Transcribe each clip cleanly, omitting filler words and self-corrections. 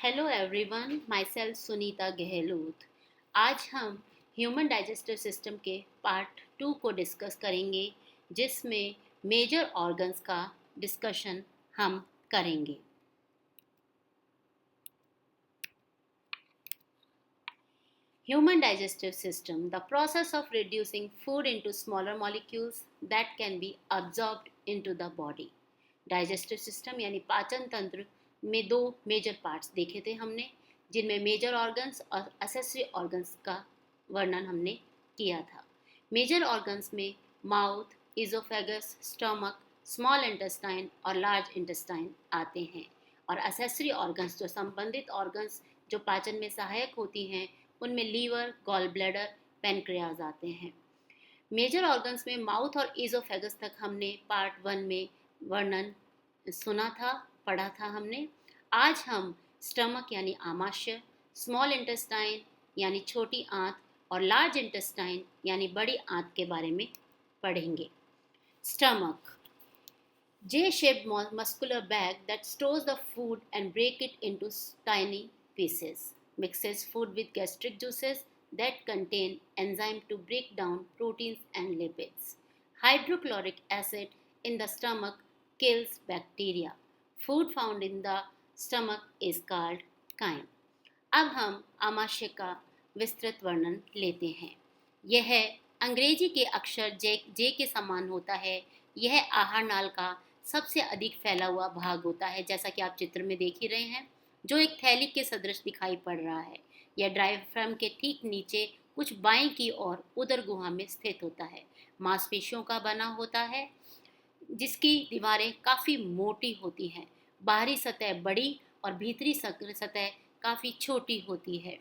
Hello everyone, my self Sunita Gehlot. आज हम human digestive system के पार्ट 2 को डिस्कस करेंगे, जिसमें मेजर ऑर्गन्स का डिस्कशन हम करेंगे। Human digestive system, the process of reducing food into smaller molecules that can be absorbed into the body. Digestive system यानी पाचन तंत्र में दो मेजर पार्ट्स देखे थे हमने, जिनमें मेजर ऑर्गन्स और असेसरी ऑर्गन्स का वर्णन हमने किया था। मेजर ऑर्गन्स में माउथ, इजोफेगस, स्टमक, स्मॉल इंटेस्टाइन और लार्ज इंटेस्टाइन आते हैं, और असेसरी ऑर्गन्स जो संबंधित ऑर्गन्स जो पाचन में सहायक होती हैं, उनमें लीवर, गॉल ब्लैडर, पेनक्रियाज आते हैं। मेजर ऑर्गन्स में माउथ और ईजोफेगस तक हमने पार्ट 1 में वर्णन सुना था, पढ़ा था हमने। आज हम स्टमक यानी आमाशय, स्मॉल इंटेस्टाइन यानी छोटी आंत और लार्ज इंटेस्टाइन यानी बड़ी आंत के बारे में पढ़ेंगे। Stomach, J-shaped muscular bag that stores the food and break it into tiny pieces, mixes food with gastric juices that contain enzyme to break down proteins and lipids. Hydrochloric acid in the stomach kills bacteria. Food found in the stomach is called chyme. अब हम आमाशय का विस्तृत वर्णन लेते हैं। यह अंग्रेजी के अक्षर जे के समान होता है। यह आहार नाल का सबसे अधिक फैला हुआ भाग होता है, जैसा कि आप चित्र में देख ही रहे हैं, जो एक थैली के सदृश दिखाई पड़ रहा है। यह डायफ्राम के ठीक नीचे कुछ बाएं की ओर उदर गुहा में स्थित होता है। मांसपेशियों का बना होता है, जिसकी दीवारें काफ़ी मोटी होती हैं। बाहरी सतह बड़ी और भीतरी सतह काफ़ी छोटी होती है।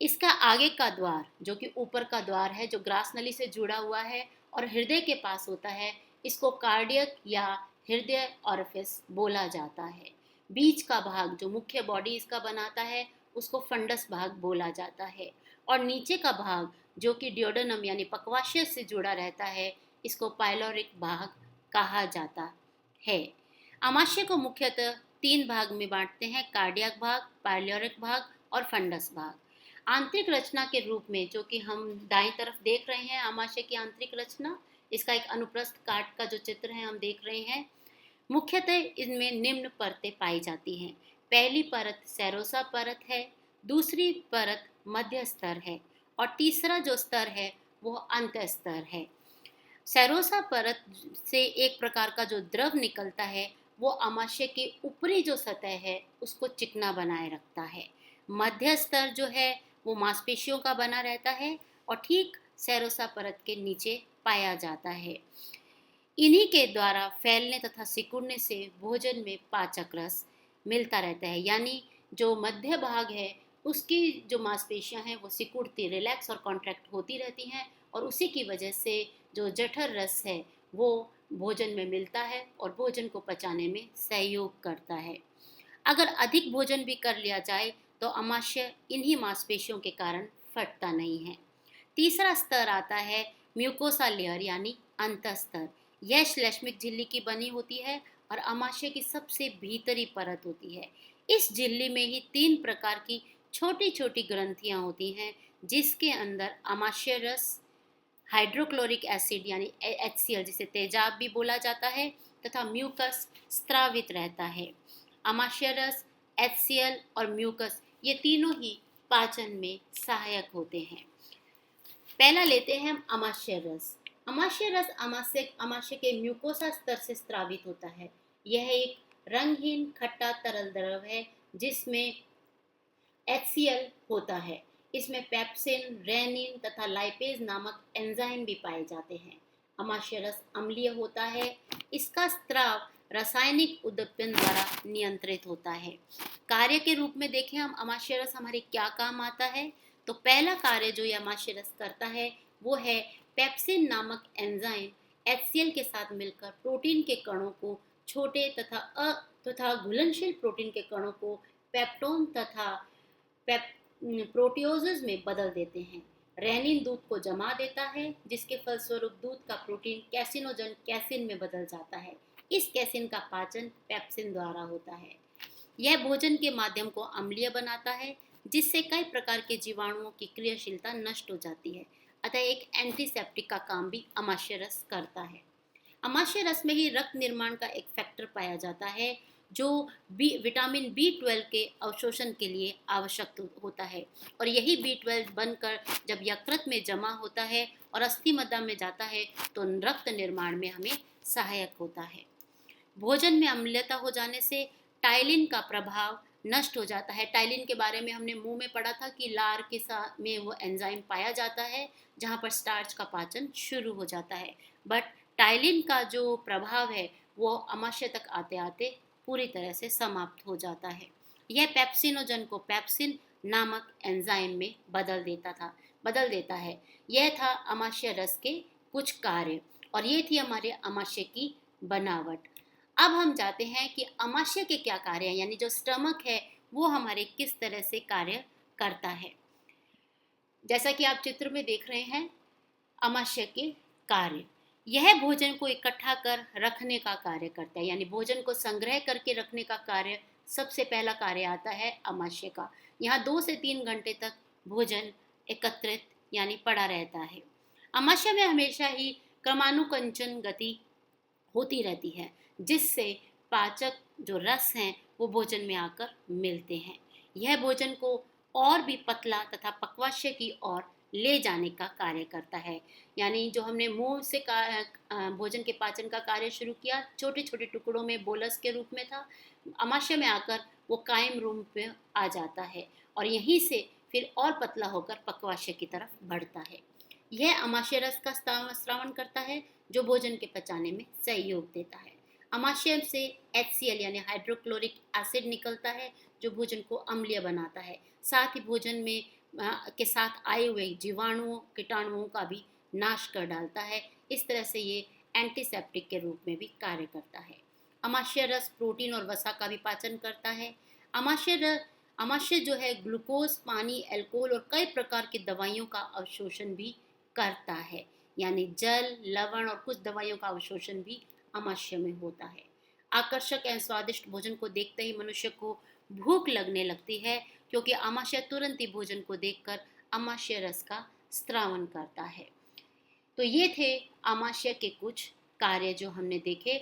इसका आगे का द्वार, जो कि ऊपर का द्वार है, जो ग्रास नली से जुड़ा हुआ है और हृदय के पास होता है, इसको कार्डियक या हृदय ऑरिफिस बोला जाता है। बीच का भाग, जो मुख्य बॉडी इसका बनाता है, उसको फंडस भाग बोला जाता है, और नीचे का भाग, जो कि डियोडेनम यानी पक्वाशय से जुड़ा रहता है, इसको पाइलोरिक भाग कहा जाता है। आमाशय को मुख्यतः 3 भाग में बांटते हैं: कार्डियक भाग, पाइलोरिक भाग और फंडस भाग। आंतरिक रचना के रूप में, जो कि हम दाईं तरफ देख रहे हैं, आमाशय की आंतरिक रचना, इसका एक अनुप्रस्थ काट का जो चित्र है हम देख रहे हैं। मुख्यतः इनमें निम्न परतें पाई जाती हैं। पहली परत सेरोसा परत है, दूसरी परत मध्य स्तर है, और तीसरा जो स्तर है वो अंत स्तर है। सेरोसा परत से एक प्रकार का जो द्रव निकलता है, वो आमाशय की ऊपरी जो सतह है उसको चिकना बनाए रखता है। मध्य स्तर जो है वो मांसपेशियों का बना रहता है और ठीक सेरोसा परत के नीचे पाया जाता है। इन्हीं के द्वारा फैलने तथा सिकुड़ने से भोजन में पाचक रस मिलता रहता है, यानी जो मध्य भाग है उसकी जो मांसपेशियां हैं वो सिकुड़ती, रिलैक्स और कॉन्ट्रैक्ट होती रहती हैं, और उसी की वजह से जो जठर रस है वो भोजन में मिलता है और भोजन को पचाने में सहयोग करता है। अगर अधिक भोजन भी कर लिया जाए तो आमाशय इन्हीं मांसपेशियों के कारण फटता नहीं है। तीसरा स्तर आता है म्यूकोसा लेयर यानी अंतस्तर। यह श्लेष्मिक झिल्ली की बनी होती है और आमाशय की सबसे भीतरी परत होती है। इस झिल्ली में ही 3 प्रकार की छोटी छोटी ग्रंथियां होती हैं, जिसके अंदर आमाशय रस, हाइड्रोक्लोरिक एसिड यानी HCl, जिसे तेजाब भी बोला जाता है, तथा म्यूकस स्त्रावित रहता है। आमाशय रस, HCl और म्यूकस, ये तीनों ही पाचन में सहायक होते हैं। पहला लेते हैं हम आमाशय रस। आमाशय रस आमाशय के म्यूकोसा स्तर से स्त्रावित होता है। यह एक रंगहीन खट्टा तरल द्रव है जिसमें HCl होता है। इसमें पेप्सिन, रेनिन तथा लाइपेज नामक एंजाइम भी पाए जाते हैं। आमाशय रस अम्लीय होता है। इसका स्त्राव रासायनिक उद्दीपन द्वारा नियंत्रित होता है। कार्य के रूप में देखें हम आमाशय रस हमारे क्या काम आता है, तो पहला कार्य जो ये आमाशय रस करता है वो है पेप्सिन नामक एंजाइम HCl के साथ मिलकर प्रोटीन के कणों को, छोटे तथा घुलनशील प्रोटीन के कणों को पेप्टोन तथा प्रोटियोजेज में बदल देते हैं। रेनिन दूध को जमा देता है, जिसके फलस्वरूप दूध का प्रोटीन कैसिनोजन कैसिन में बदल जाता है। इस कैसिन का पाचन पेप्सिन द्वारा होता है। यह भोजन के माध्यम को अम्लीय बनाता है, जिससे कई प्रकार के जीवाणुओं की क्रियाशीलता नष्ट हो जाती है। अतः एक एंटीसेप्टिक का काम भी अमाशय रस करता है। अमाशय रस में ही रक्त निर्माण का एक फैक्टर पाया जाता है, जो विटामिन बी 12 के अवशोषण के लिए आवश्यक होता है, और यही बी 12 बनकर जब यकृत में जमा होता है और अस्थि मज्जा में जाता है तो रक्त निर्माण में हमें सहायक होता है। भोजन में अम्लता हो जाने से टाइलिन का प्रभाव नष्ट हो जाता है। टाइलिन के बारे में हमने मुंह में पढ़ा था कि लार के साथ में वो एंजाइम पाया जाता है जहाँ पर स्टार्च का पाचन शुरू हो जाता है। बट टाइलिन का जो प्रभाव है वो अमाशय तक आते आते पूरी तरह से समाप्त हो जाता है। यह पेप्सिनोजन को पेप्सिन नामक एंजाइम में बदल देता है। यह था अमाशय रस के कुछ कार्य, और ये थी हमारे अमाशय की बनावट। अब हम जाते हैं कि अमाशय के क्या कार्य हैं, यानी जो स्टमक है वो हमारे किस तरह से कार्य करता है। जैसा कि आप चित्र में देख रहे हैं, अमाशय के कार्य, यह भोजन को इकट्ठा कर रखने का कार्य करता है, यानी भोजन को संग्रह करके रखने का कार्य सबसे पहला कार्य आता है अमाशय का। यहाँ 2 से 3 घंटे तक भोजन एकत्रित यानी पड़ा रहता है। अमाशय में हमेशा ही क्रमानुकंचन गति होती रहती है, जिससे पाचक जो रस हैं वो भोजन में आकर मिलते हैं। यह भोजन को और भी पतला तथा पक्वाशय की ओर ले जाने का कार्य करता है। यानी जो हमने मुंह से भोजन के पाचन का कार्य शुरू किया, छोटे छोटे टुकड़ों में बोलस के रूप में था, अमाशय में आकर वो कायम रूप में आ जाता है और यहीं से फिर और पतला होकर पक्वाशय की तरफ बढ़ता है। यह अमाशय रस का स्रावन करता है, जो भोजन के पचाने में सहयोग देता है। अमाशय से HCl यानी हाइड्रोक्लोरिक एसिड निकलता है, जो भोजन को अम्लीय बनाता है। साथ ही भोजन में के साथ आए हुए जीवाणुओं कीटाणुओं का भी नाश कर डालता है। इस तरह से ये एंटीसेप्टिक के रूप में भी कार्य करता है। अमाशय रस प्रोटीन और वसा का भी पाचन करता है। अमाशय जो है ग्लूकोज, पानी, अल्कोहल और कई प्रकार की दवाइयों का अवशोषण भी करता है, यानी जल, लवण और कुछ दवाइयों का अवशोषण भी अमाशय में होता है। आकर्षक एवं स्वादिष्ट भोजन को देखते ही मनुष्य को भूख लगने लगती है, क्योंकि अमाशय तुरंत ही भोजन को देखकर अमाशय रस का स्रावन करता है। तो ये थे अमाशय के कुछ कार्य जो हमने देखे,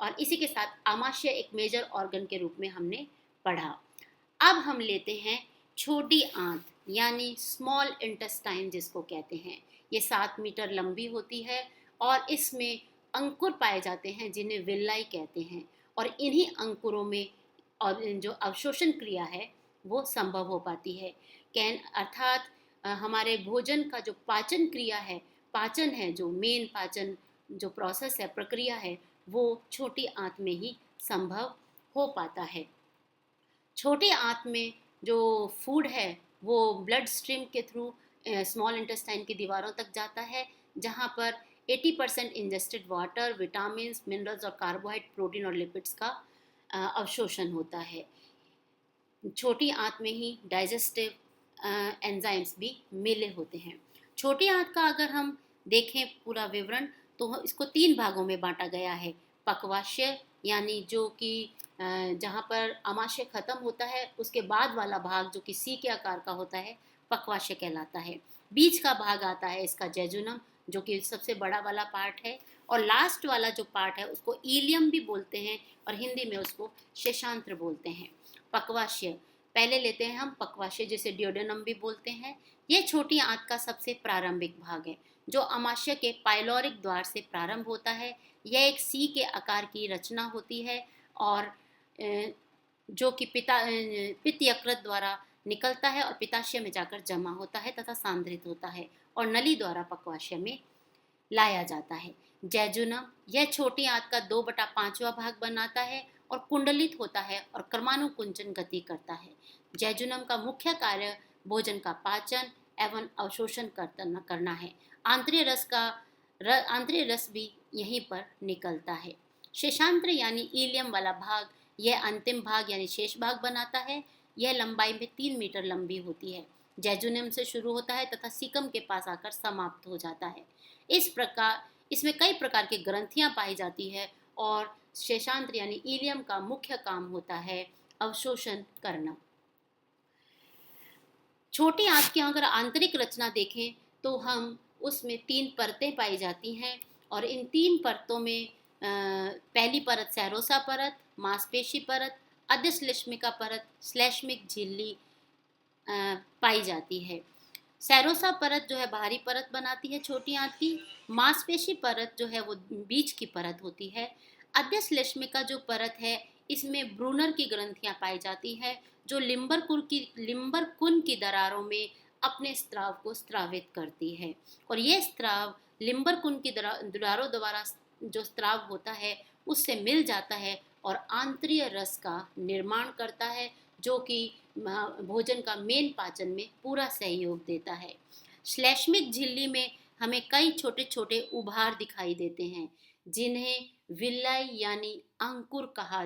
और इसी के साथ अमाशय एक मेजर ऑर्गन के रूप में हमने पढ़ा। अब हम लेते हैं छोटी आंत यानी स्मॉल इंटेस्टाइन जिसको कहते हैं। ये 7 मीटर लंबी होती है और इसमें अंकुर पाए जाते हैं जिन्हें विल्लाई कहते हैं, और इन्हीं अंकुरों में और जो अवशोषण क्रिया है वो संभव हो पाती है। कैन अर्थात हमारे भोजन का जो पाचन क्रिया है, पाचन है, जो मेन पाचन जो प्रोसेस है, प्रक्रिया है, वो छोटी आंत में ही संभव हो पाता है। छोटी आंत में जो फूड है वो ब्लड स्ट्रीम के थ्रू स्मॉल इंटेस्टाइन की दीवारों तक जाता है, जहाँ पर 80% इंजेस्टेड वाटर, विटामिन, मिनरल्स और कार्बोहाइड्रेट, प्रोटीन और लिपिड्स का अवशोषण होता है। छोटी आंत में ही डाइजेस्टिव एंजाइम्स भी मिले होते हैं। छोटी आंत का अगर हम देखें पूरा विवरण, तो इसको 3 भागों में बांटा गया है। पक्वाशय यानी जो कि जहाँ पर अमाशय खत्म होता है उसके बाद वाला भाग जो कि सी के आकार का होता है, पक्वाशय कहलाता है। बीच का भाग आता है इसका जेजुनम, जो कि सबसे बड़ा वाला पार्ट है, और लास्ट वाला जो पार्ट है उसको इलियम भी बोलते हैं, और हिंदी में उसको शेषांत्र बोलते हैं। पक्वाशय पहले लेते हैं हम, पक्वाशय जिसे डियोडेनम भी बोलते हैं। यह छोटी आंत का सबसे प्रारंभिक भाग है, जो अमाशय के पाइलोरिक द्वार से प्रारंभ होता है। यह एक सी के आकार की रचना होती है, और जो कि पित्त यकृत द्वारा निकलता है और पित्ताशय में जाकर जमा होता है तथा सांद्रित होता है, और नली द्वारा पक्वाशय में लाया जाता है। जैजुनम यह छोटी आंत का 2/5वां भाग बनाता है और कुंडलित होता है और क्रमानुकुंचन गति करता है। जैजुनम का मुख्य कार्य भोजन का पाचन एवं अवशोषण करना है। आंतरिक रस भी यहीं पर निकलता है। शेषांत्र यानी इलियम वाला भाग, यह अंतिम भाग यानी शेष भाग बनाता है। यह लंबाई में 3 मीटर लंबी होती है। जैजुनम से शुरू होता है तथा सीकम के पास आकर समाप्त हो जाता है। इस प्रकार इसमें कई प्रकार की ग्रंथियां पाई जाती है, और शेषांत्र यानी इलियम का मुख्य काम होता है अवशोषण करना। छोटी आंत की अगर आंतरिक रचना देखें तो हम उसमें 3 परतें पाई जाती हैं और इन 3 परतों में पहली परत सेरोसा परत, मांसपेशी परत, अधश्लेष्मिका परत, श्लेष्मिक झिल्ली पाई जाती है। सेरोसा परत जो है बाहरी परत बनाती है छोटी आंत की। मांसपेशी परत जो है वो बीच की परत होती है। अधश्लेष्मिका जो परत है इसमें ब्रूनर की ग्रंथियां पाई जाती है जो लिम्बर कुन की दरारों में अपने स्त्राव को स्त्रावित करती है और ये स्त्राव लिम्बर कुन की दरारों द्वारा जो स्त्राव होता है उससे मिल जाता है और आंतरीय रस का निर्माण करता है जो कि भोजन का मेन पाचन में पूरा सहयोग देता है। श्लेष्मिक झिल्ली में हमें कई छोटे छोटे उभार दिखाई देते हैं जिन्हें विल्लाई यानी अंकुर कहा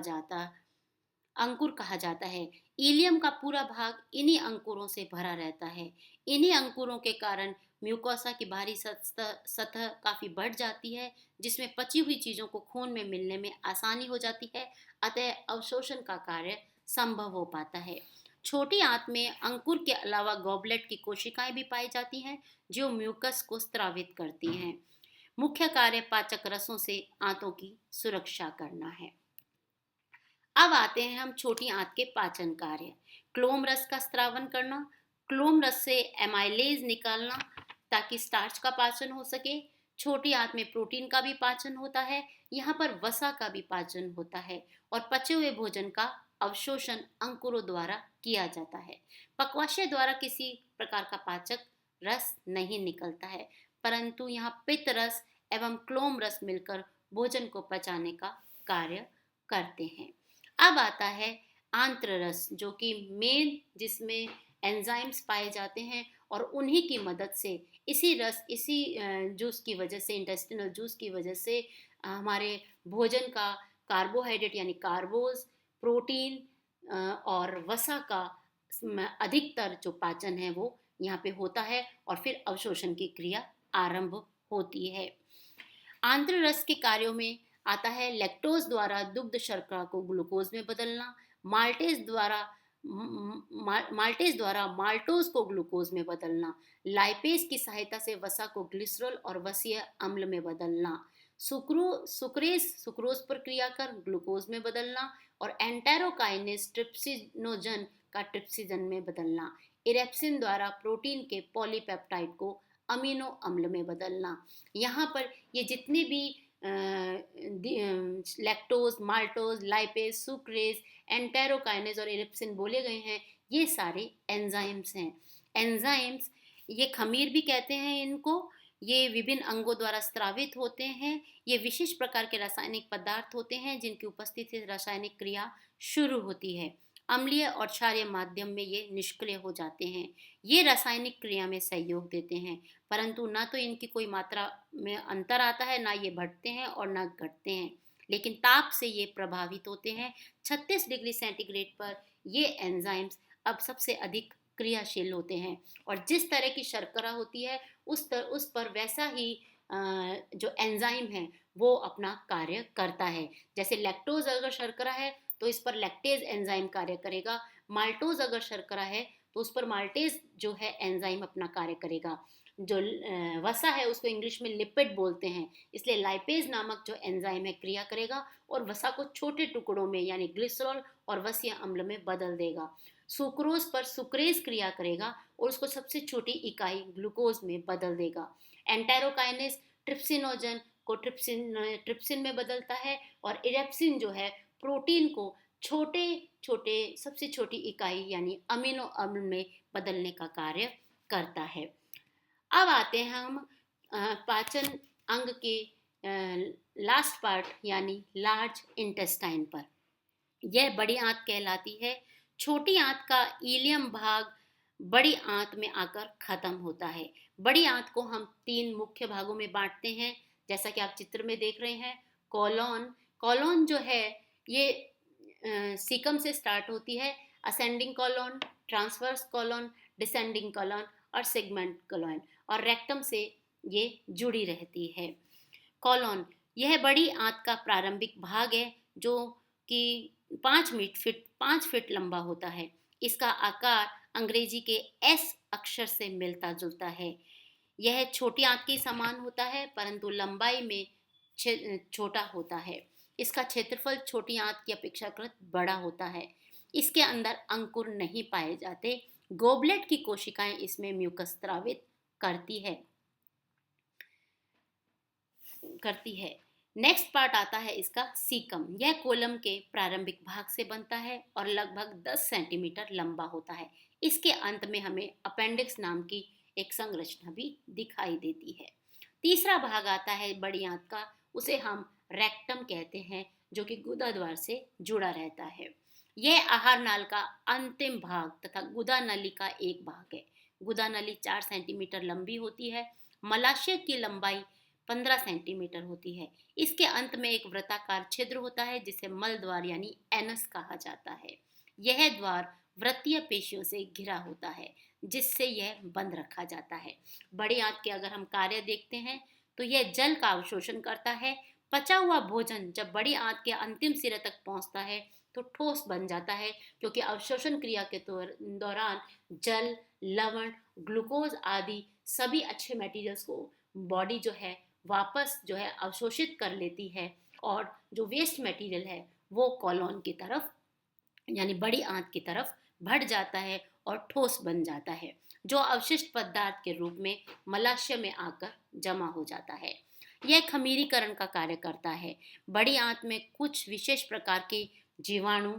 जाता है। इलियम का पूरा भाग इन्हीं अंकुरों से भरा रहता है। इन्हीं अंकुरों के कारण म्यूकोसा की बाहरी सतह काफी बढ़ जाती है जिसमें पची हुई चीजों को खून में मिलने में आसानी हो जाती है, अतः अवशोषण का कार्य संभव हो पाता है। छोटी आंत में अंकुर के अलावा गॉबलेट की कोशिकाएं भी पाई जाती हैं जो म्यूकस को स्त्रावित करती हैं। मुख्य कार्य पाचक रसों से आंतों की सुरक्षा करना है। अब आते हैं हम छोटी आंत के पाचन कार्य। क्लोम रस का स्त्रावन करना, क्लोम रस से एमाइलेज निकालना ताकि स्टार्च का पाचन हो सके। छोटी आंत में प्रोटीन का भी पाचन होता है, यहाँ पर वसा का भी पाचन होता है और पचे हुए भोजन का अवशोषण अंकुरों द्वारा किया जाता है। पक्वाशय द्वारा किसी प्रकार का पाचक रस नहीं निकलता है, परंतु यहाँ पित्त रस एवं क्लोम रस मिलकर भोजन को पचाने का कार्य करते हैं। अब आता है आंत्र रस जो कि मेन जिसमें एंजाइम्स पाए जाते हैं और उन्हीं की मदद से इसी जूस की वजह से, इंटेस्टिनल जूस की वजह से हमारे भोजन का कार्बोहाइड्रेट यानी कार्बोज, प्रोटीन और वसा का अधिकतर जो पाचन है वो यहाँ पे होता है और फिर अवशोषण की क्रिया आरंभ होती है। आंत्र रस के कार्यों में आता है लैक्टोज द्वारा दुग्ध शर्करा को ग्लूकोज में बदलना, माल्टेज द्वारा माल्टोज को ग्लूकोज में बदलना, लाइपेज की सहायता से वसा को ग्लिसरॉल और वसीय अम्ल में बदलना, सुक्रोज पर क्रिया कर ग्लूकोज में बदलना और एंटेरोकाइनेज ट्रिप्सिनोजन का ट्रिप्सिजन में बदलना, इरेप्सिन द्वारा प्रोटीन के पॉलीपेप्टाइड को अमीनो अम्ल में बदलना। यहाँ पर ये जितने भी lactose, maltose, lipase, sucrase, enterokinase और इरिप्सिन बोले गए हैं, ये सारे एंजाइम्स हैं। एंजाइम्स ये खमीर भी कहते हैं इनको, ये विभिन्न अंगों द्वारा स्त्रावित होते हैं। ये विशेष प्रकार के रासायनिक पदार्थ होते हैं जिनकी उपस्थिति से रासायनिक क्रिया शुरू होती है। अम्लीय और क्षारीय माध्यम में ये निष्क्रिय हो जाते हैं। ये रासायनिक क्रिया में सहयोग देते हैं, परंतु ना तो इनकी कोई मात्रा में अंतर आता है, ना ये बढ़ते हैं और ना घटते हैं, लेकिन ताप से ये प्रभावित होते हैं। 36 डिग्री सेंटीग्रेड पर ये एंजाइम्स अब सबसे अधिक क्रियाशील होते हैं और जिस तरह की शर्करा होती है उस पर वैसा ही जो एंजाइम है वो अपना कार्य करता है। जैसे लैक्टोज अगर शर्करा है तो इस पर लैक्टेज एंजाइम कार्य करेगा, माल्टोज अगर शर्करा है तो उस पर माल्टेज जो है एंजाइम अपना कार्य करेगा। जो वसा है उसको इंग्लिश में लिपिड बोलते हैं, इसलिए लाइपेज नामक जो एंजाइम है क्रिया करेगा और वसा को छोटे टुकड़ों में यानी ग्लिसरॉल और वसीय अम्ल में बदल देगा। सुक्रोज पर सुक्रेज क्रिया करेगा और उसको सबसे छोटी इकाई ग्लूकोज में बदल देगा। एंटेरोकाइनेज ट्रिप्सिनोजन को ट्रिप्सिन में बदलता है और इरेप्सिन जो है प्रोटीन को छोटे छोटे सबसे छोटी इकाई यानी अमीनो अम्ल में बदलने का कार्य करता है। अब आते हैं हम पाचन अंग के लास्ट पार्ट यानी लार्ज इंटेस्टाइन पर। यह बड़ी आंत कहलाती है। छोटी आंत का इलियम भाग बड़ी आंत में आकर खत्म होता है। बड़ी आंत को हम 3 मुख्य भागों में बांटते हैं, जैसा कि आप चित्र में देख रहे हैं। कॉलोन जो है ये सीकम से स्टार्ट होती है, ascending colon, transverse colon, descending colon और सेगमेंट कॉलोन, और रेक्टम से ये जुड़ी रहती है। कॉलोन यह बड़ी आंत का प्रारंभिक भाग है जो कि 5 फीट लंबा होता है। इसका आकार अंग्रेजी के एस अक्षर से मिलता जुलता है। यह छोटी आंत के समान होता है, परंतु लंबाई में छोटा होता है। इसका क्षेत्रफल छोटी आंत की अपेक्षाकृत बड़ा होता है। इसके अंदर अंकुर नहीं पाए जाते। गोबलेट की कोशिकाएं इसमें म्यूकस स्रावित करती है। नेक्स्ट पार्ट आता है इसका सीकम। यह कोलम के प्रारंभिक भाग से बनता है और लगभग 10 सेंटीमीटर लंबा होता है। इसके अंत में हमें अपेंडिक्स नाम की एक संरचना भी दिखाई देती है। तीसरा भाग आता है बड़ी आंत का, उसे हम रेक्टम कहते हैं, जो कि गुदा द्वार से जुड़ा रहता है। यह आहार नाल का अंतिम भाग तथा गुदा नली का एक भाग है। गुदा नली 4 सेंटीमीटर लंबी होती है। मलाशय की लंबाई 15 सेंटीमीटर होती है। इसके अंत में एक वृत्ताकार छिद्र होता है जिसे मल द्वार यानी एनस कहा जाता है। यह द्वार वृत्तीय पेशियों से घिरा होता है, जिससे यह बंद रखा जाता है। बड़ी आंत के अगर हम कार्य देखते हैं तो यह जल का अवशोषण करता है। पचा हुआ भोजन जब बड़ी आंत के अंतिम सिरे तक पहुंचता है तो ठोस बन जाता है, क्योंकि अवशोषण क्रिया के दौरान जल, लवण, ग्लूकोज आदि सभी अच्छे मटेरियल्स को बॉडी जो है वापस जो है अवशोषित कर लेती है, और जो वेस्ट मटेरियल है वो कॉलोन की तरफ यानी बड़ी आंत की तरफ बढ़ जाता है और ठोस बन जाता है, जो अवशिष्ट पदार्थ के रूप में मलाशय में आकर जमा हो जाता है। यह खमीरीकरण का कार्य करता है। बड़ी आंत में कुछ विशेष प्रकार के जीवाणु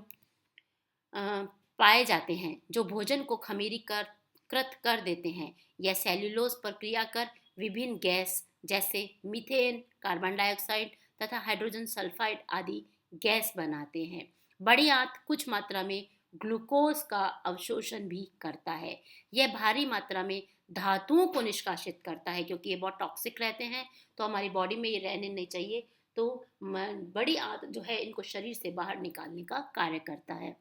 पाए जाते हैं जो भोजन को खमीरीकृत कर देते हैं। यह सेल्यूलोज पर क्रिया कर विभिन्न गैस जैसे मीथेन, कार्बन डाइऑक्साइड तथा हाइड्रोजन सल्फाइड आदि गैस बनाते हैं। बड़ी आंत कुछ मात्रा में ग्लूकोज का अवशोषण भी करता है। यह भारी मात्रा में धातुओं को निष्कासित करता है, क्योंकि ये बहुत टॉक्सिक रहते हैं, तो हमारी बॉडी में ये रहने नहीं चाहिए। तो बड़ी आंत जो है इनको शरीर से बाहर निकालने का कार्य करता है।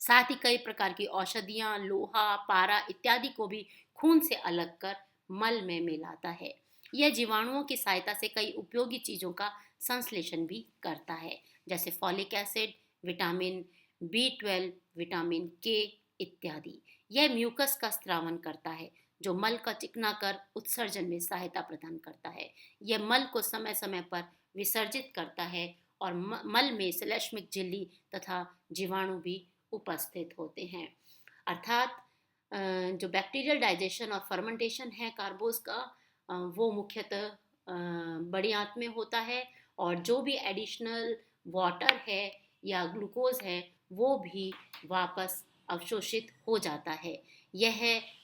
साथ ही कई प्रकार की औषधियां, लोहा, पारा इत्यादि को भी खून से अलग कर मल में मिलाता है। यह जीवाणुओं की सहायता से कई उपयोगी चीजों का संश्लेषण भी करता है, जैसे folic acid, vitamin B12, vitamin के इत्यादि। यह म्यूकस का स्रावन करता है, जो मल का चिकना कर उत्सर्जन में सहायता प्रदान करता है। यह मल को समय समय पर विसर्जित करता है और मल में श्लेष्मिक झिल्ली तथा जीवाणु भी उपस्थित होते हैं। अर्थात जो बैक्टीरियल डाइजेशन और फर्मेंटेशन है कार्बोज का, वो मुख्यतः बड़ी आंत में होता है, और जो भी एडिशनल वाटर है या ग्लूकोज है वो भी वापस अवशोषित हो जाता है। यह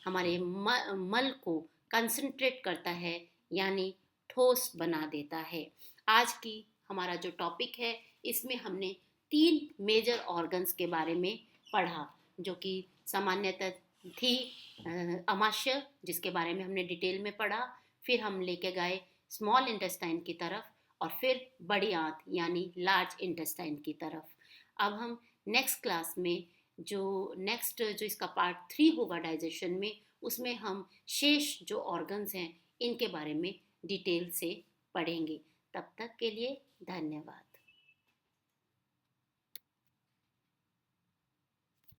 हमारे मल को कंसंट्रेट करता है यानी ठोस बना देता है। आज की हमारा जो टॉपिक है इसमें हमने 3 मेजर ऑर्गन्स के बारे में पढ़ा, जो कि सामान्यतः थी अमाशय, जिसके बारे में हमने डिटेल में पढ़ा। फिर हम लेके गए स्मॉल इंटेस्टाइन की तरफ, और फिर बड़ी आंत यानी लार्ज इंटेस्टाइन की तरफ। अब हम नेक्स्ट क्लास में जो इसका पार्ट 3 होगा डाइजेशन में, उसमें हम शेष जो ऑर्गन्स हैं इनके बारे में डिटेल से पढ़ेंगे। तब तक के लिए धन्यवाद।